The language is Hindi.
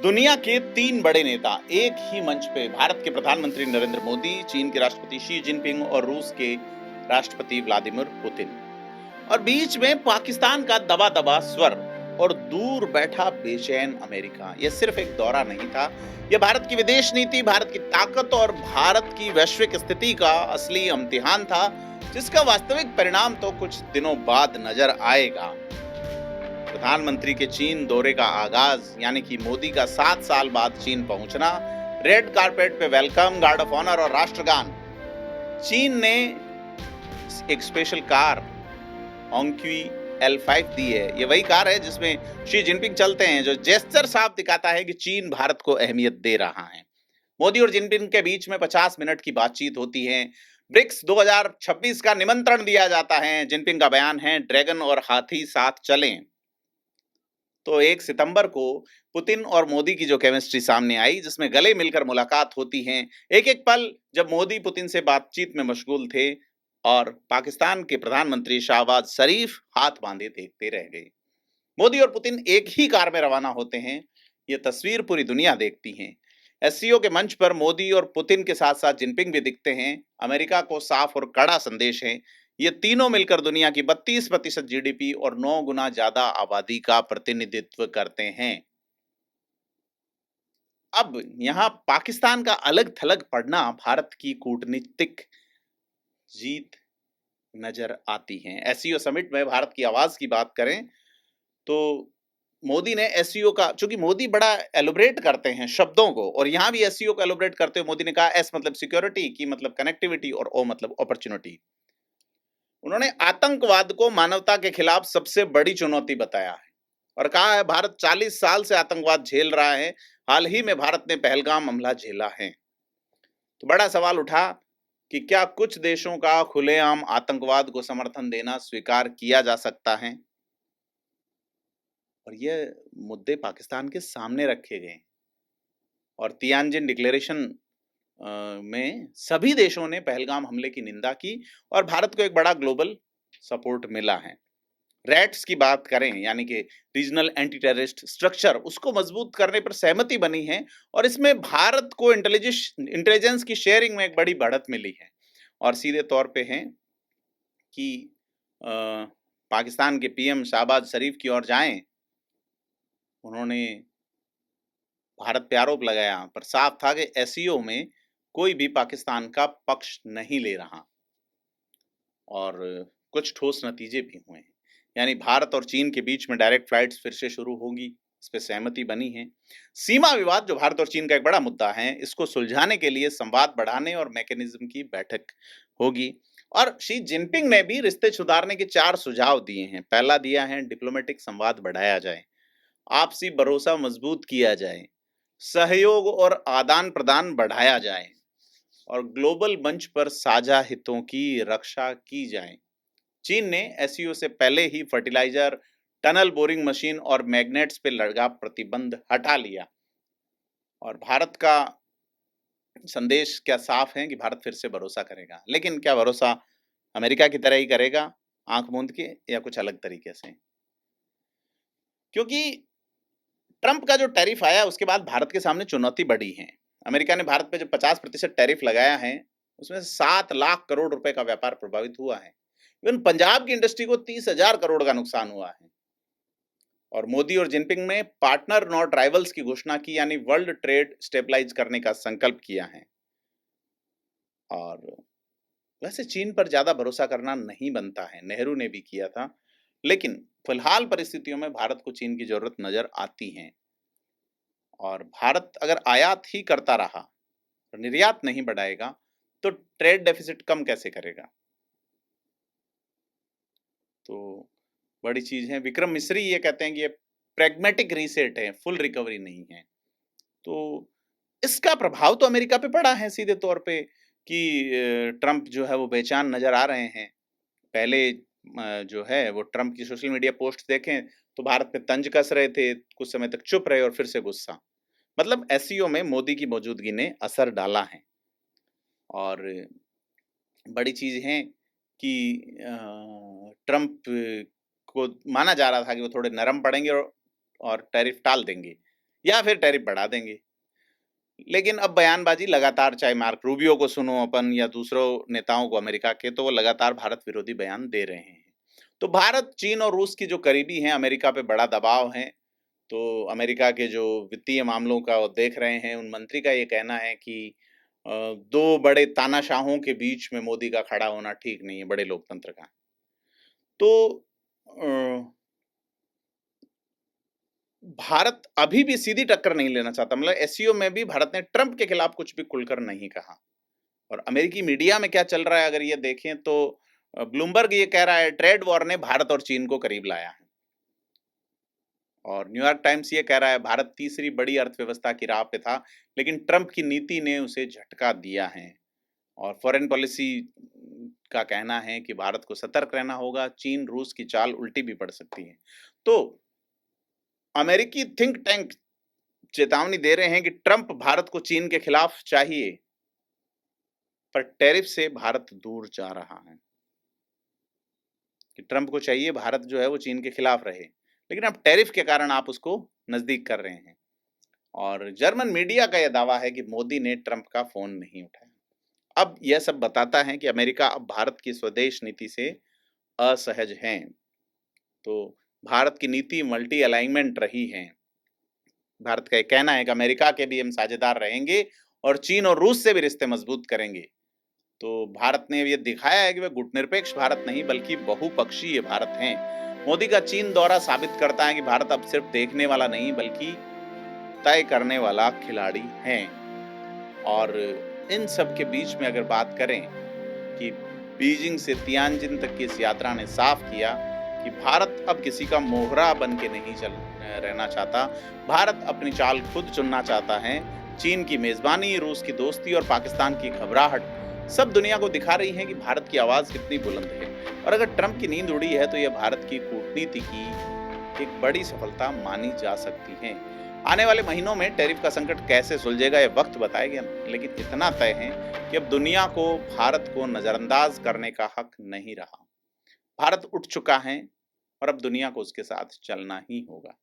दुनिया के तीन बड़े नेता एक ही मंच पे भारत के प्रधानमंत्री नरेंद्र मोदी, चीन के राष्ट्रपति शी जिनपिंग और रूस के राष्ट्रपति व्लादिमीर पुतिन। और बीच में पाकिस्तान का दबा दबा स्वर और दूर बैठा बेचैन अमेरिका। यह सिर्फ एक दौरा नहीं था, यह भारत की विदेश नीति, भारत की ताकत और भारत की वैश्विक स्थिति का असली इम्तिहान था, जिसका वास्तविक परिणाम तो कुछ दिनों बाद नजर आएगा। प्रधानमंत्री के चीन दौरे का आगाज, यानी कि मोदी का 7 साल बाद चीन पहुंचना, रेड कारपेट पे वेलकम, गार्ड ऑफ ऑनर और राष्ट्रगान। चीन ने एक स्पेशल कार होंक्वी L5 दी है। ये वही कार है जिसमें शी जिनपिंग चलते हैं, जो जेस्चर साफ दिखाता है कि चीन भारत को अहमियत दे रहा है। मोदी और जिनपिंग के बीच में 50 मिनट की बातचीत होती है। ब्रिक्स 2026 का निमंत्रण दिया जाता है। जिनपिंग का बयान है, ड्रैगन और हाथी साथ चलें। तो 1 सितंबर को पुतिन और मोदी की जो केमिस्ट्री सामने आई, जिसमें गले मिलकर मुलाकात होती है। एक-एक पल जब मोदी पुतिन से बातचीत में मशगूल थे और पाकिस्तान के प्रधानमंत्री शहबाज शरीफ हाथ बांधे देखते रह गए। मोदी और पुतिन एक ही कार में रवाना होते हैं। ये तस्वीर पूरी दुनिया देखती है। एससीओ के मंच पर मोदी और पुतिन के साथ साथ जिनपिंग भी दिखते हैं। अमेरिका को साफ और कड़ा संदेश है, ये तीनों मिलकर दुनिया की 32% जीडीपी और 9 गुना ज्यादा आबादी का प्रतिनिधित्व करते हैं। अब यहाँ पाकिस्तान का अलग थलग पड़ना भारत की कूटनीतिक जीत नजर आती है। एससीओ समिट में भारत की आवाज की बात करें तो मोदी ने एससीओ का, चूंकि मोदी बड़ा एलोबरेट करते हैं शब्दों को, और यहां भी एससीओ को एलोबरेट करते हुए मोदी ने कहा, एस मतलब सिक्योरिटी, की मतलब कनेक्टिविटी और ओ मतलब अपॉर्चुनिटी। उन्होंने आतंकवाद को मानवता के खिलाफ सबसे बड़ी चुनौती बताया है और कहा है, भारत 40 साल से आतंकवाद झेल रहा है, हाल ही में भारत ने पहलगाम हमला झेला है। तो बड़ा सवाल उठा कि क्या कुछ देशों का खुलेआम आतंकवाद को समर्थन देना स्वीकार किया जा सकता है, और ये मुद्दे पाकिस्तान के सामने रखे गए और तियानजिन डिक्लेरेशन में सभी देशों ने पहलगाम हमले की निंदा की और भारत को एक बड़ा ग्लोबल सपोर्ट मिला है। रैट्स की बात करें, यानी कि रीजनल एंटी टेररिस्ट स्ट्रक्चर, उसको मजबूत करने पर सहमति बनी है और इसमें भारत को इंटेलिजेंस की शेयरिंग में एक बड़ी बढ़त मिली है। और सीधे तौर पे है कि पाकिस्तान के पीएम शहबाज शरीफ की ओर जाएं, उन्होंने भारत पे आरोप लगाया, पर साफ था कि एससीओ में कोई भी पाकिस्तान का पक्ष नहीं ले रहा और कुछ ठोस नतीजे भी हुए हैं। यानी भारत और चीन के बीच में डायरेक्ट फ्लाइट्स फिर से शुरू होगी, इस पे सहमति बनी है। सीमा विवाद, जो भारत और चीन का एक बड़ा मुद्दा है, इसको सुलझाने के लिए संवाद बढ़ाने और मैकेनिज्म की बैठक होगी। और शी जिनपिंग ने भी रिश्ते सुधारने के 4 सुझाव दिए हैं। पहला दिया है, डिप्लोमेटिक संवाद बढ़ाया जाए, आपसी भरोसा मजबूत किया जाए, सहयोग और आदान प्रदान बढ़ाया जाए और ग्लोबल मंच पर साझा हितों की रक्षा की जाए। चीन ने एससीओ से पहले ही फर्टिलाइजर, टनल बोरिंग मशीन और मैग्नेट्स पे लगा प्रतिबंध हटा लिया और भारत का संदेश क्या साफ है कि भारत फिर से भरोसा करेगा। लेकिन क्या भरोसा अमेरिका की तरह ही करेगा, आंख मूंद के, या कुछ अलग तरीके से? क्योंकि ट्रंप का जो टैरिफ आया उसके बाद भारत के सामने चुनौती बढ़ी है। अमेरिका ने भारत पे जो 50% टैरिफ लगाया है, उसमें 7 लाख करोड़ रुपए का व्यापार प्रभावित हुआ है। इवन पंजाब की इंडस्ट्री को 30,000 करोड़ का नुकसान हुआ है। और मोदी और जिनपिंग ने पार्टनर नॉट राइवल्स की घोषणा की, यानी वर्ल्ड ट्रेड स्टेबलाइज करने का संकल्प किया है। और वैसे चीन पर ज्यादा भरोसा करना नहीं बनता है, नेहरू ने भी किया था, लेकिन फिलहाल परिस्थितियों में भारत को चीन की जरूरत नजर आती है। और भारत अगर आयात ही करता रहा, निर्यात नहीं बढ़ाएगा, तो ट्रेड डेफिसिट कम कैसे करेगा? तो बड़ी चीज है। विक्रम मिश्री ये कहते हैं कि ये प्रैग्मेटिक रीसेट है, फुल रिकवरी नहीं है। तो इसका प्रभाव तो अमेरिका पे पड़ा है सीधे तौर पे कि ट्रंप जो है वो बेचैन नजर आ रहे हैं। पहले जो है वो ट्रंप की सोशल मीडिया पोस्ट देखें तो भारत पे तंज कस रहे थे, कुछ समय तक चुप रहे और फिर से गुस्सा। मतलब एससीओ में मोदी की मौजूदगी ने असर डाला है। और बड़ी चीज है कि ट्रंप को माना जा रहा था कि वो थोड़े नरम पड़ेंगे और टैरिफ टाल देंगे, या फिर टैरिफ बढ़ा देंगे। लेकिन अब बयानबाजी लगातार, चाहे मार्क रूबियो को सुनो अपन या दूसरों नेताओं को अमेरिका के, तो वो लगातार भारत विरोधी बयान दे रहे हैं। तो भारत, चीन और रूस की जो करीबी हैं, अमेरिका पे बड़ा दबाव है। तो अमेरिका के जो वित्तीय मामलों का वो देख रहे हैं, उन मंत्री का ये कहना है कि 2 बड़े तानाशाहों के बीच में मोदी का खड़ा होना ठीक नहीं है, बड़े लोकतंत्र का। तो अ, भारत अभी भी सीधी टक्कर नहीं लेना चाहता, मतलब एससीओ में भी भारत ने ट्रंप के खिलाफ कुछ भी खुलकर नहीं कहा। और अमेरिकी मीडिया में क्या चल रहा है अगर ये देखें तो ब्लूमबर्ग ये कह रहा है ट्रेड वॉर ने भारत और चीन को करीब लाया है। और न्यूयॉर्क टाइम्स ये कह रहा है भारत तीसरी बड़ी अर्थव्यवस्था की राह पे था, लेकिन ट्रंप की नीति ने उसे झटका दिया है। और फॉरेन पॉलिसी का कहना है कि भारत को सतर्क रहना होगा, चीन रूस की चाल उल्टी भी पड़ सकती है। तो अमेरिकी थिंक टैंक चेतावनी दे रहे हैं कि ट्रंप भारत को चीन के खिलाफ चाहिए, पर टैरिफ से भारत दूर जा रहा है। कि ट्रंप को चाहिए भारत जो है वो चीन के खिलाफ रहे, लेकिन अब टैरिफ के कारण आप उसको नजदीक कर रहे हैं। और जर्मन मीडिया का यह दावा है कि मोदी ने ट्रंप का फोन नहीं उठाया। अब यह सब बताता है कि अमेरिका अब भारत की स्वदेश नीति से असहज है। तो भारत की नीति मल्टी अलाइनमेंट रही है। भारत का यह कहना है कि अमेरिका के भी हम साझेदार रहेंगे और चीन और रूस से भी रिश्ते मजबूत करेंगे। तो भारत ने ये दिखाया है कि वह गुटनिरपेक्ष भारत नहीं बल्कि बहुपक्षीय भारत हैं। मोदी का चीन दौरा साबित करता है कि भारत अब सिर्फ देखने वाला नहीं बल्कि तय करने वाला खिलाड़ी है। और इन सब के बीच में अगर बात करें कि बीजिंग से तियानजिन तक की इस यात्रा ने साफ किया कि भारत अब किसी का मोहरा बन के नहीं रहना चाहता। भारत अपनी चाल खुद चुनना चाहता है। चीन की मेजबानी, रूस की दोस्ती और पाकिस्तान की घबराहट सब दुनिया को दिखा रही है कि भारत की आवाज कितनी बुलंद है। और अगर ट्रंप की नींद उड़ी है तो यह भारत की कूटनीति की एक बड़ी सफलता मानी जा सकती है। आने वाले महीनों में टैरिफ का संकट कैसे सुलझेगा यह वक्त बताएगा, लेकिन इतना तय है कि अब दुनिया को भारत को नजरअंदाज करने का हक नहीं रहा। भारत उठ चुका है और अब दुनिया को उसके साथ चलना ही होगा।